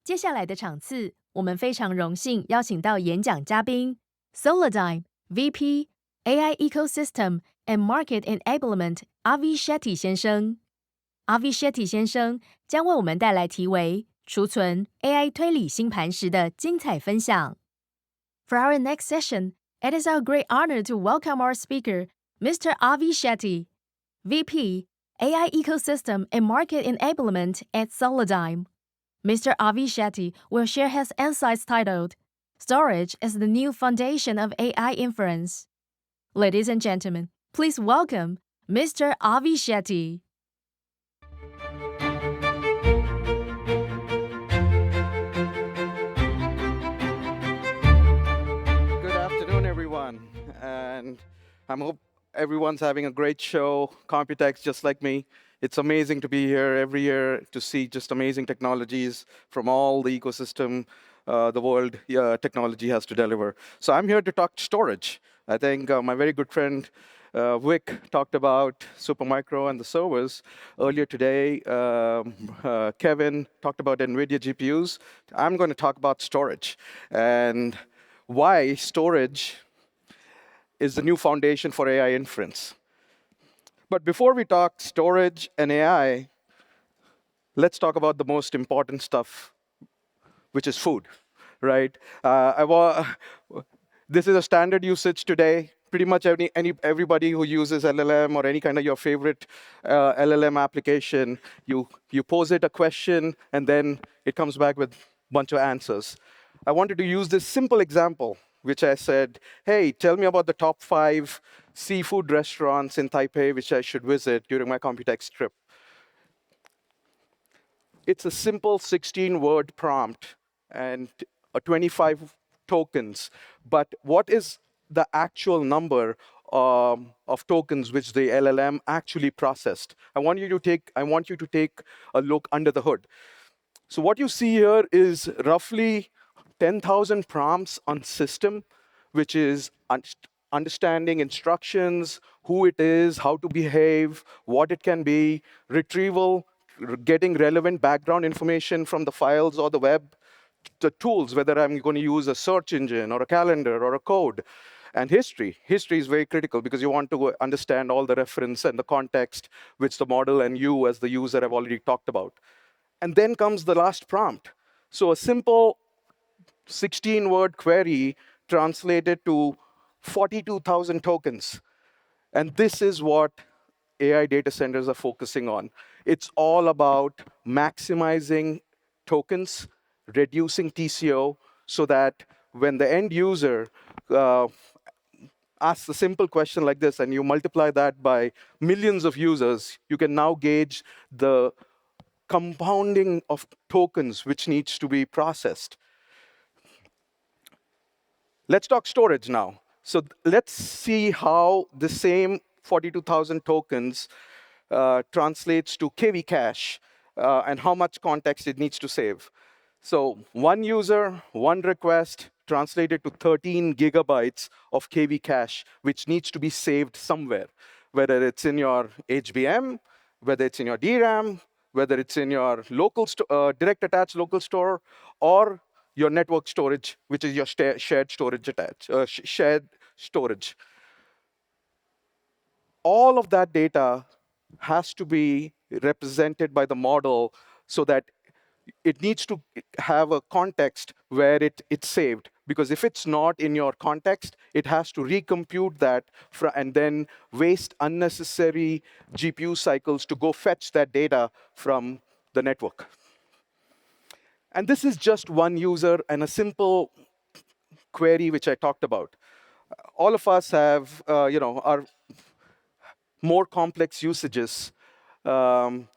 接下来的场次，我们非常荣幸邀请到演讲嘉宾 Solidigm VP AI Ecosystem and Market Enablement Avi Shetty 先生。Avi Shetty 先生将为我们带来题为“储存 AI 推理星盘时”的精彩分享。For our next session, it is our great honor to welcome our speaker, Mr. Avi Shetty, VP AI Ecosystem and Market Enablement at Solidigm. Mr. Avi Shetty will share his insights titled, Storage is the New Foundation of AI Inference. Ladies and gentlemen, please welcome Mr. Avi Shetty. Good afternoon, everyone. And I hope everyone's having a great show. Computex, just like me. It's amazing to be here every year to see just amazing technologies from all the ecosystem the world technology has to deliver. So I'm here to talk storage. I think my very good friend Vic talked about Supermicro and the servers earlier today. Kevin talked about NVIDIA GPUs. I'm going to talk about storage and why storage is the new foundation for AI inference. But before we talk storage and AI, let's talk about the most important stuff, which is food, right? This is a standard usage today. Pretty much everybody who uses LLM or any kind of your favorite LLM application, you pose it a question, and then it comes back with a bunch of answers. I wanted to use this simple example, which I said, hey, tell me about the top 5 seafood restaurants in Taipei which I should visit during my Computex trip. It's a simple 16-word prompt and a 25 tokens. But what is the actual number of tokens which the LLM actually processed? I want you to take a look under the hood. So what you see here is roughly 10,000 prompts on system, which is understanding instructions, who it is, how to behave, what it can be, retrieval, getting relevant background information from the files or the web, the tools, whether I'm going to use a search engine or a calendar or a code. And history. History is very critical because you want to understand all the reference and the context which the model and you as the user have already talked about. And then comes the last prompt. So a simple 16-word query translated to 42,000 tokens. And this is what AI data centers are focusing on. It's all about maximizing tokens, reducing TCO, so that when the end user asks a simple question like this, and you multiply that by millions of users, you can now gauge the compounding of tokens which needs to be processed. Let's talk storage now. So let's see how the same 42,000 tokens translates to KV cache and how much context it needs to save. So one user, one request, translated to 13 gigabytes of KV cache, which needs to be saved somewhere, whether it's in your HBM, whether it's in your DRAM, whether it's in your local direct attached local store, or your network storage, which is your shared storage shared storage. All of that data has to be represented by the model so that it needs to have a context where it's saved. Because if it's not in your context, it has to recompute that and then waste unnecessary GPU cycles to go fetch that data from the network. And this is just one user and a simple query which I talked about. All of us have, our more complex usages. And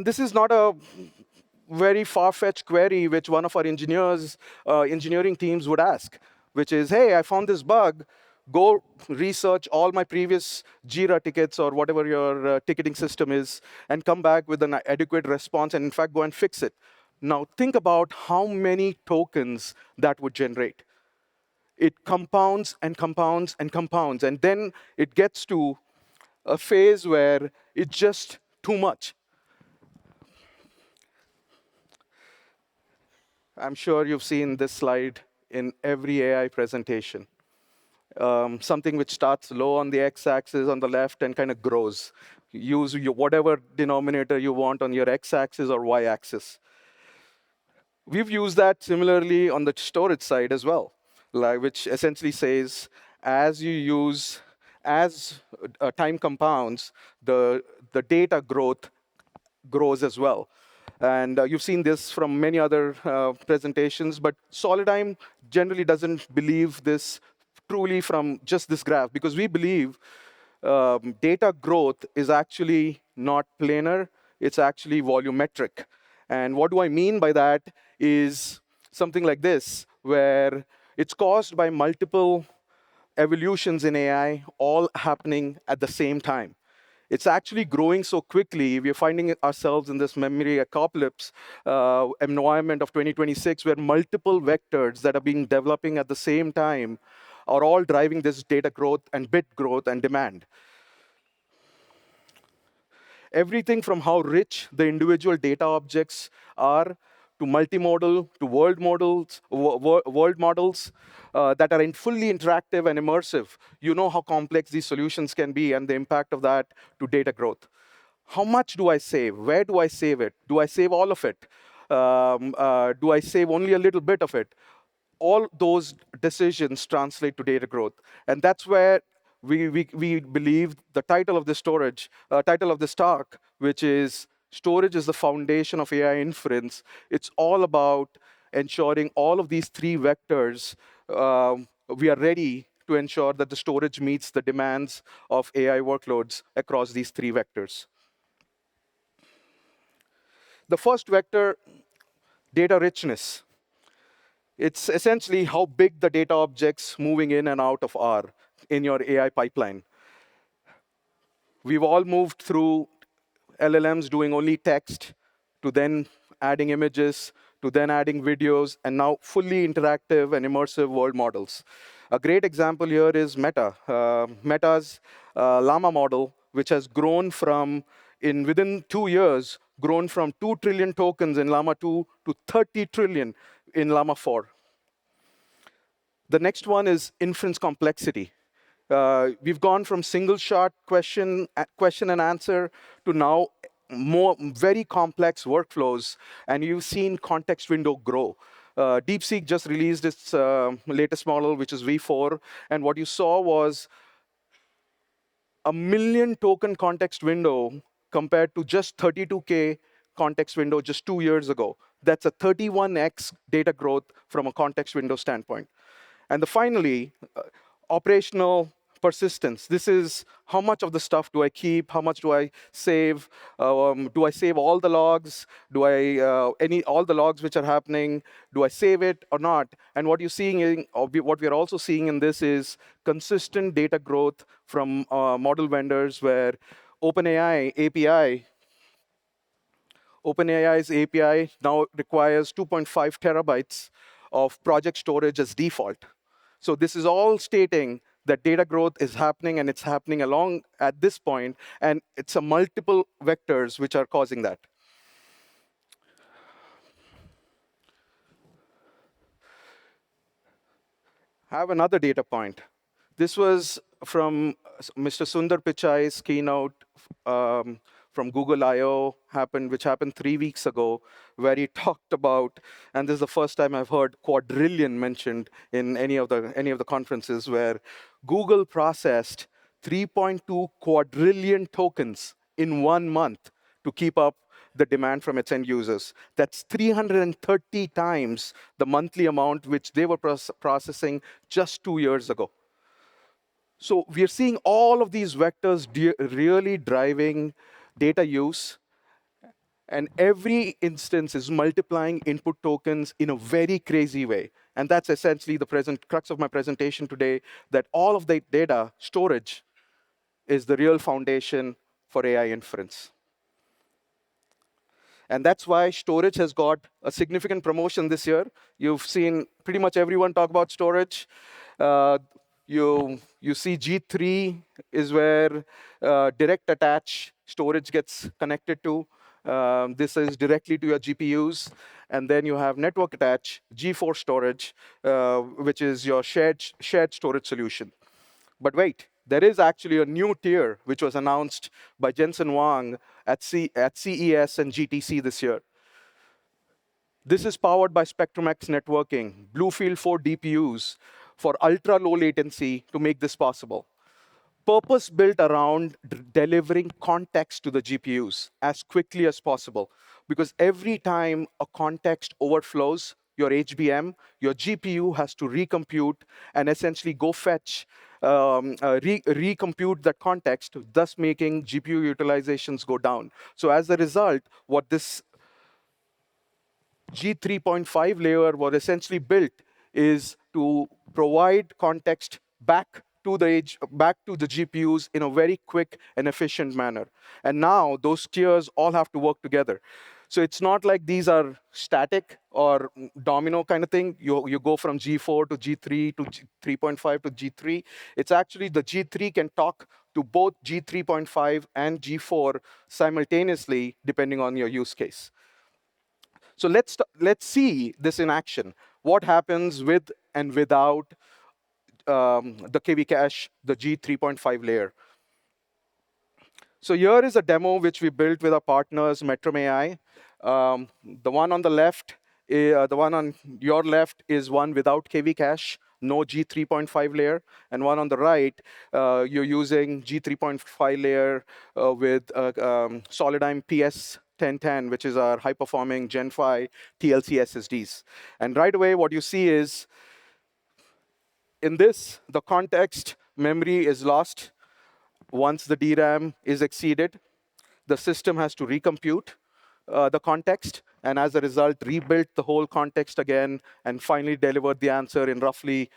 this is not a very far-fetched query which one of our engineering teams would ask, which is, hey, I found this bug. Go research all my previous Jira tickets or whatever your ticketing system is, and come back with an adequate response, and in fact, go and fix it. Now, think about how many tokens that would generate. It compounds and compounds and compounds, and then it gets to a phase where it's just too much. I'm sure you've seen this slide in every AI presentation. Something which starts low on the x-axis on the left and kind of grows. Use whatever denominator you want on your x-axis or y-axis. We've used that similarly on the storage side as well, like, which essentially says as time compounds, the data growth grows as well. And you've seen this from many other presentations, but Solidigm generally doesn't believe this truly from just this graph, because we believe data growth is actually not planar, it's actually volumetric. And what do I mean by that is something like this, where it's caused by multiple evolutions in AI all happening at the same time. It's actually growing so quickly. We're finding ourselves in this memory apocalypse environment of 2026, where multiple vectors that are being developing at the same time are all driving this data growth and bit growth and demand. Everything from how rich the individual data objects are, to multimodal, to world models that are fully interactive and immersive. You know how complex these solutions can be and the impact of that to data growth. How much do I save? Where do I save it? Do I save all of it? Do I save only a little bit of it? All those decisions translate to data growth. And that's where we believe the title of this title of this talk, which is Storage is the Foundation of AI Inference. It's all about ensuring all of these three vectors, we are ready to ensure that the storage meets the demands of AI workloads across these three vectors. The first vector, data richness. It's essentially how big the data objects moving in and out of are in your AI pipeline. We've all moved through LLMs doing only text, to then adding images, to then adding videos, and now fully interactive and immersive world models. A great example here is Meta. Meta's Llama model, which has grown from, within 2 years, grown from 2 trillion tokens in Llama 2 to 30 trillion in Llama 4. The next one is inference complexity. We've gone from single shot question and answer to now more very complex workflows, and you've seen context window grow. DeepSeek just released its latest model, which is V4, and what you saw was a million token context window compared to just 32K context window just 2 years ago. That's a 31x data growth from a context window standpoint. And finally, operational persistence. This is how much of the stuff do I keep? How much do I save? Do I save all the logs? Do I all the logs which are happening? Do I save it or not? And what you're seeing, what we're also seeing in this is consistent data growth from model vendors, where OpenAI's API now requires 2.5 terabytes of project storage as default. So this is all stating that data growth is happening, and it's happening along at this point, and it's a multiple vectors which are causing that. I have another data point. This was from Mr. Sundar Pichai's keynote from Google I/O, which happened 3 weeks ago, where he talked about, and this is the first time I've heard quadrillion mentioned in any of the conferences, where Google processed 3.2 quadrillion tokens in 1 month to keep up the demand from its end users. That's 330 times the monthly amount which they were processing just 2 years ago. So we are seeing all of these vectors really driving data use, and every instance is multiplying input tokens in a very crazy way. And that's essentially the crux of my presentation today, that all of the data storage is the real foundation for AI inference. And that's why storage has got a significant promotion this year. You've seen pretty much everyone talk about storage. You see G3 is where direct attach storage gets connected to. This is directly to your GPUs. And then you have network attached G4 storage, which is your shared storage solution. But wait, there is actually a new tier which was announced by Jensen Huang at CES and GTC this year. This is powered by Spectrum-X networking, Bluefield 4 DPUs for ultra-low latency to make this possible. Purpose built around delivering context to the GPUs as quickly as possible. Because every time a context overflows your HBM, your GPU has to recompute and essentially go fetch, recompute that context, thus making GPU utilizations go down. So as a result, what this G3.5 layer was essentially built is to provide context back to the GPUs in a very quick and efficient manner. And now those tiers all have to work together. So it's not like these are static or domino kind of thing. You go from G4 to G3 to G3.5 to G3. It's actually the G3 can talk to both G3.5 and G4 simultaneously, depending on your use case. So let's see this in action. What happens with and without the KV cache, the G3.5 layer. So here is a demo which we built with our partners, Metrum AI. The one on the left, the one on your left is one without KV cache, no G3.5 layer. And one on the right, you're using G3.5 layer with Solidigm PS1010, which is our high-performing Gen 5 TLC SSDs. And right away, what you see is, in this, the context memory is lost. Once the DRAM is exceeded, the system has to recompute the context, and as a result, rebuild the whole context again, and finally deliver the answer in roughly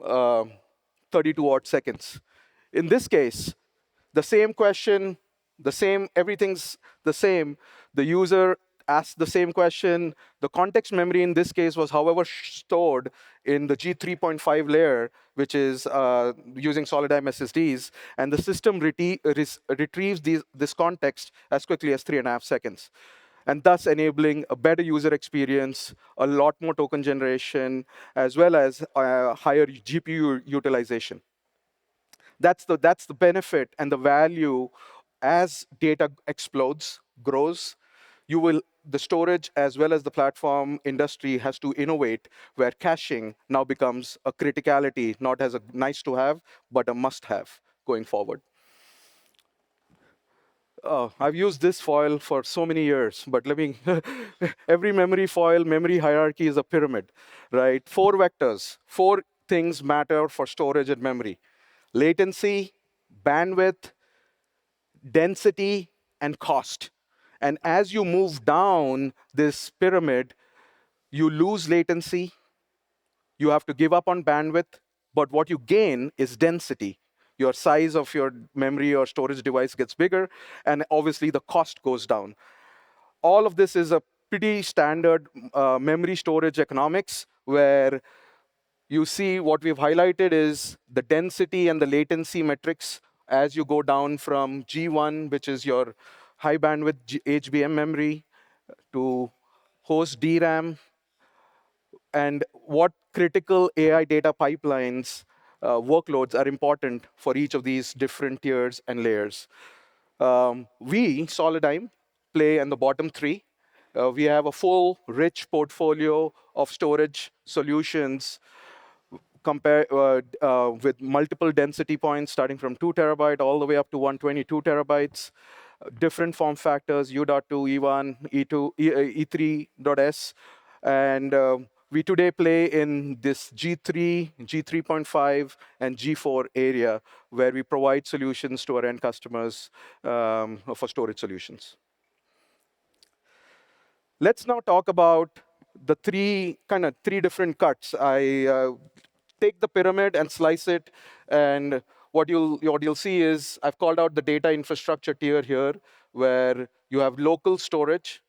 32 odd seconds. In this case, the same question, everything's the same. The user asked the same question. The context memory in this case was, however, stored in the G3.5 layer, which is using Solidigm SSDs, and the system retrieves this context as quickly as 3.5 seconds, and thus enabling a better user experience, a lot more token generation, as well as higher GPU utilization. That's the benefit and the value. As data explodes, grows, the storage as well as the platform industry has to innovate, where caching now becomes a criticality, not as a nice to have, but a must have going forward. I've used this foil for so many years, but let me, every memory foil, memory hierarchy is a pyramid, right? 4 vectors, 4 things matter for storage and memory: latency, bandwidth, density, and cost. And as you move down this pyramid, you lose latency, you have to give up on bandwidth, but what you gain is density. Your size of your memory or storage device gets bigger, and obviously the cost goes down. All of this is a pretty standard memory storage economics, where you see what we've highlighted is the density and the latency metrics as you go down from G1, which is your high bandwidth HBM memory, to host DRAM, and what critical AI data pipelines workloads are important for each of these different tiers and layers. We, Solidigm, play in the bottom 3. We have a full, rich portfolio of storage solutions with multiple density points, starting from 2 terabyte all the way up to 122 terabytes. Different form factors: U.2, E1, E2, E3.S. And we today play in this G3, G3.5, and G4 area, where we provide solutions to our end customers for storage solutions. Let's now talk about the three different cuts. I take the pyramid and slice it, and what you'll see is I've called out the data infrastructure tier here, where you have local storage.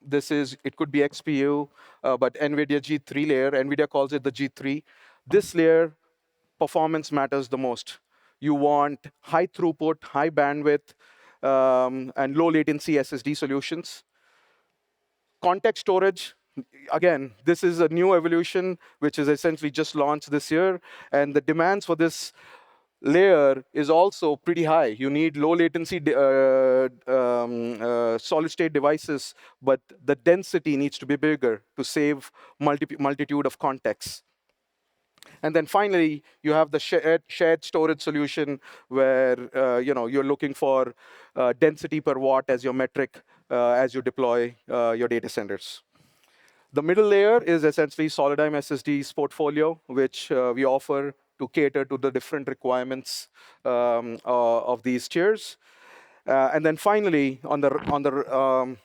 It could be XPU, but NVIDIA G3 layer, NVIDIA calls it the G3. This layer, performance matters the most. You want high throughput, high bandwidth, and low latency SSD solutions. Context storage, again, this is a new evolution which is essentially just launched this year, and the demands for this layer is also pretty high. You need low latency solid state devices, but the density needs to be bigger to save multitude of contexts. And then finally, you have the shared storage solution where you're looking for density per watt as your metric as you deploy your data centers. The middle layer is essentially Solidigm SSD's portfolio, which we offer to cater to the different requirements of these tiers. And then finally, on the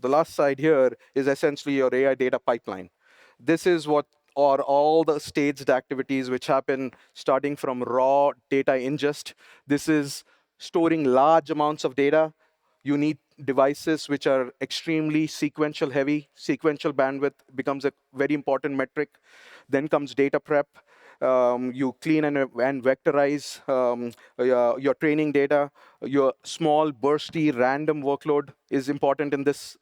last side here is essentially your AI data pipeline. This is what are all the staged activities which happen starting from raw data ingest. This is storing large amounts of data. You need devices which are extremely sequential heavy. Sequential bandwidth becomes a very important metric. Then comes data prep. You clean and vectorize your training data. Your small, bursty, random workload is important in this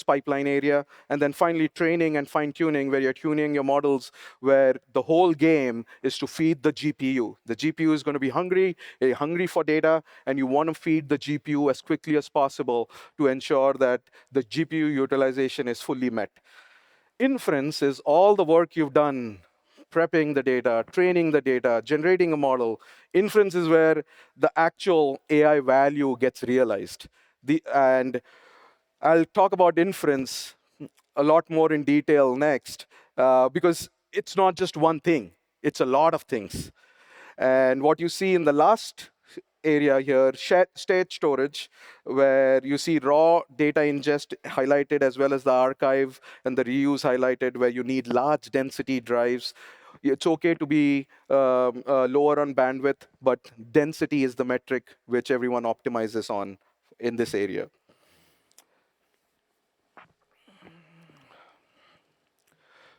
pipeline area. And then finally, training and fine-tuning, where you're tuning your models, where the whole game is to feed the GPU. The GPU is going to be hungry for data, and you want to feed the GPU as quickly as possible to ensure that the GPU utilization is fully met. Inference is all the work you've done prepping the data, training the data, generating a model. Inference is where the actual AI value gets realized. And I'll talk about inference a lot more in detail next, because it's not just one thing. It's a lot of things. And what you see in the last area here, state storage, where you see raw data ingest highlighted as well as the archive and the reuse highlighted, where you need large density drives. It's okay to be lower on bandwidth, but density is the metric which everyone optimizes on in this area.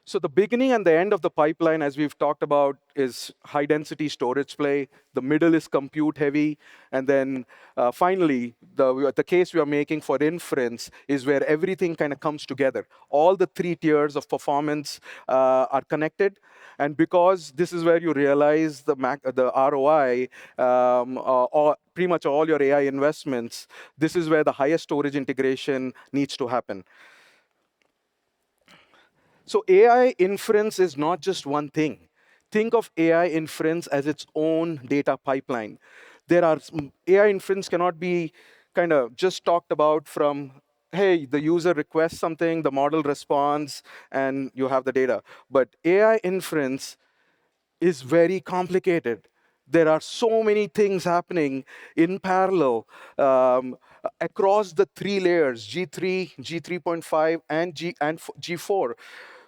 So the beginning and the end of the pipeline, as we've talked about, is high-density storage play. The middle is compute-heavy. And then finally, the case we are making for inference is where everything kind of comes together. All the three tiers of performance are connected. And because this is where you realize the ROI, or pretty much all your AI investments, this is where the highest storage integration needs to happen. So AI inference is not just one thing. Think of AI inference as its own data pipeline. AI inference cannot be kind of just talked about from, hey, the user requests something, the model responds, and you have the data. But AI inference is very complicated. There are so many things happening in parallel across the three layers, G3, G3.5, and G4,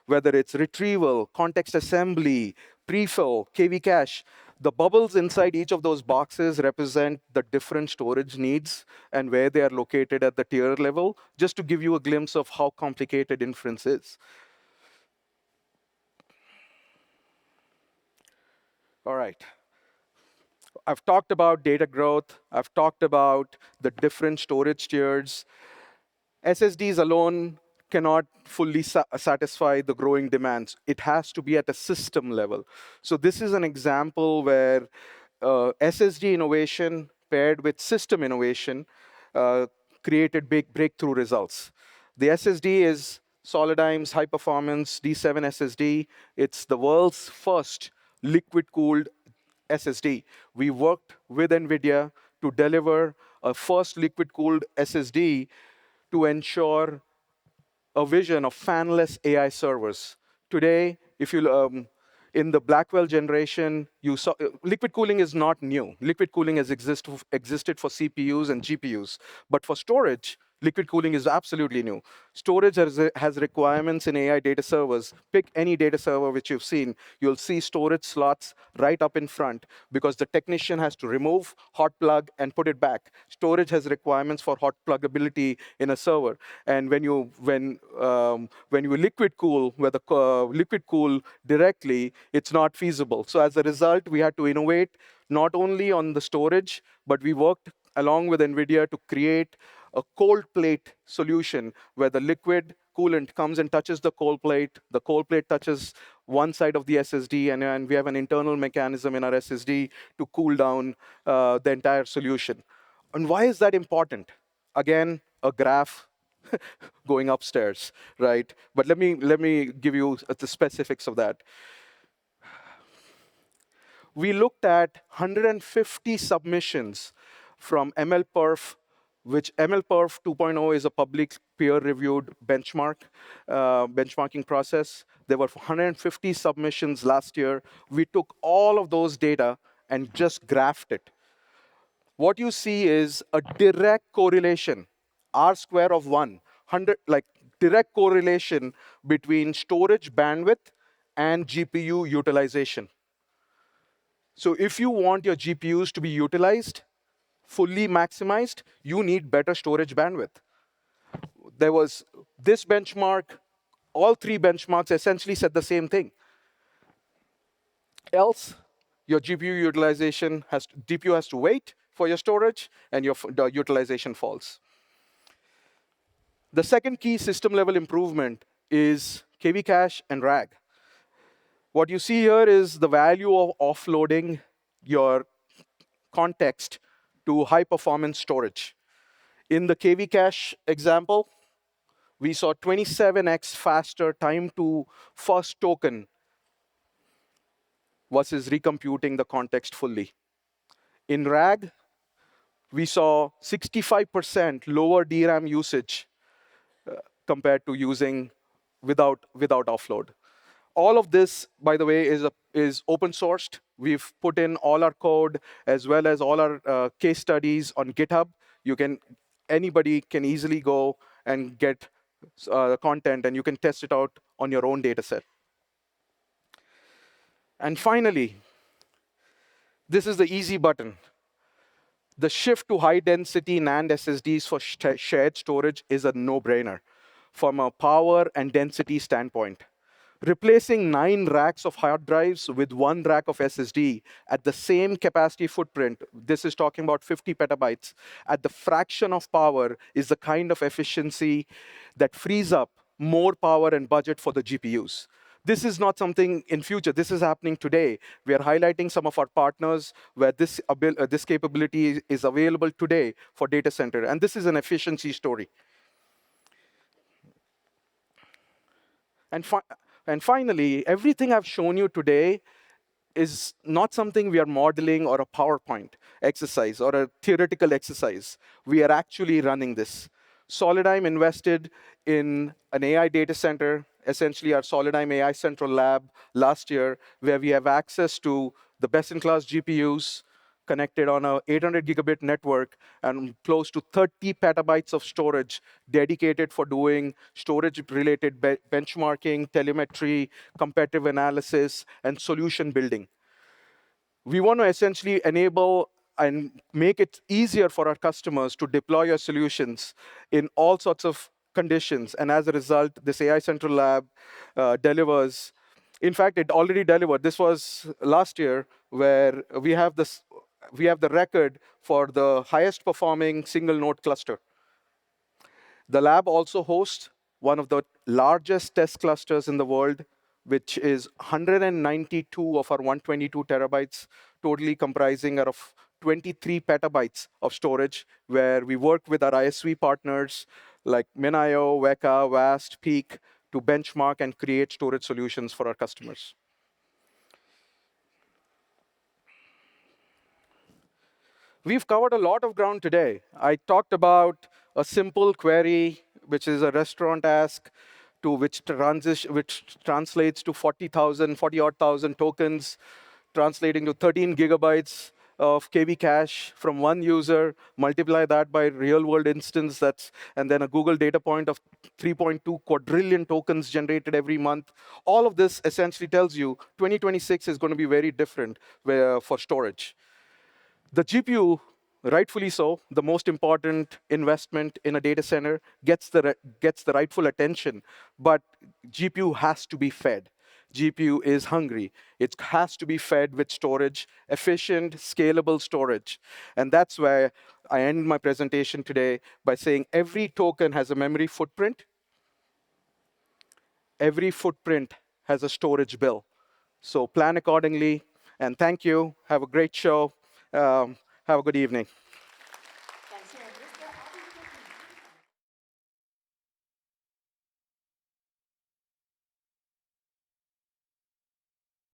whether it's retrieval, context assembly, prefill, KV cache. The bubbles inside each of those boxes represent the different storage needs and where they are located at the tier level, just to give you a glimpse of how complicated inference is. All right. I've talked about data growth. I've talked about the different storage tiers. SSDs alone cannot fully satisfy the growing demands. It has to be at a system level. So this is an example where SSD innovation paired with system innovation created big breakthrough results. The SSD is Solidym's high-performance D7 SSD. It's the world's first liquid-cooled SSD. We worked with NVIDIA to deliver a first liquid-cooled SSD to ensure a vision of fanless AI servers. Today, if you in the Blackwell generation, you saw liquid cooling is not new. Liquid cooling has existed for CPUs and GPUs, but for storage, Liquid cooling is absolutely new. Storage has requirements in AI data servers. Pick any data server which you've seen. You'll see storage slots right up in front because the technician has to remove, hot plug, and put it back. Storage has requirements for hot pluggability in a server. And when you liquid cool, where the liquid cool directly, it's not feasible. So as a result, we had to innovate not only on the storage, but we worked along with NVIDIA to create a cold plate solution where the liquid coolant comes and touches the cold plate. The cold plate touches one side of the SSD, and we have an internal mechanism in our SSD to cool down the entire solution. And why is that important? Again, a graph going upstairs, right? But let me give you the specifics of that. We looked at 150 submissions from MLPerf, which MLPerf 2.0 is a public peer-reviewed benchmarking process. There were 150 submissions last year. We took all of those data and just graphed it. What you see is a direct correlation, R square of 100, like direct correlation between storage bandwidth and GPU utilization. So if you want your GPUs to be utilized, fully maximized, you need better storage bandwidth. There was this benchmark, all three benchmarks essentially said the same thing. Else, your GPU utilization GPU has to wait for your storage, and the utilization falls. The second key system level improvement is KV cache and RAG. What you see here is the value of offloading your context to high performance storage. In the KV cache example, we saw 27x faster time to first token versus recomputing the context fully. In RAG, we saw 65% lower DRAM usage compared to using without offload. All of this, by the way, is open sourced. We've put in all our code as well as all our case studies on GitHub. Anybody can easily go and get content, and you can test it out on your own data set. And finally, this is the easy button. The shift to high-density NAND SSDs for shared storage is a no-brainer from a power and density standpoint. Replacing 9 racks of hard drives with 1 rack of SSD at the same capacity footprint, this is talking about 50 petabytes, at the fraction of power is the kind of efficiency that frees up more power and budget for the GPUs. This is not something in future. This is happening today. We are highlighting some of our partners where this capability is available today for data center. And this is an efficiency story. And finally, everything I've shown you today is not something we are modeling or a PowerPoint exercise or a theoretical exercise. We are actually running this. Solidigm invested in an AI data center, essentially our Solidigm AI Central Lab last year, where we have access to the best-in-class GPUs, connected on a 800 gigabit network and close to 30 petabytes of storage dedicated for doing storage-related benchmarking, telemetry, competitive analysis, and solution building. We want to essentially enable and make it easier for our customers to deploy your solutions in all sorts of conditions. And as a result, this AI Central Lab delivers. In fact, it already delivered. This was last year, where we have the record for the highest performing single node cluster. The lab also hosts one of the largest test clusters in the world, which is 192 of our 122 terabytes, totally comprising of 23 petabytes of storage, where we work with our ISV partners like Minayo, Weka, Vast, Peak to benchmark and create storage solutions for our customers. We've covered a lot of ground today. I talked about a simple query, which is a restaurant ask, to which translates to 40,000 tokens, translating to 13 gigabytes of KV cache from one user, multiply that by real world instance, and then a Google data point of 3.2 quadrillion tokens generated every month. All of this essentially tells you 2026 is going to be very different for storage. The GPU, rightfully so, the most important investment in a data center, gets the rightful attention, but GPU has to be fed. GPU is hungry. It has to be fed with storage, efficient, scalable storage. And that's where I end my presentation today by saying every token has a memory footprint. Every footprint has a storage bill. So plan accordingly. And thank you. Have a great show. Have a good evening.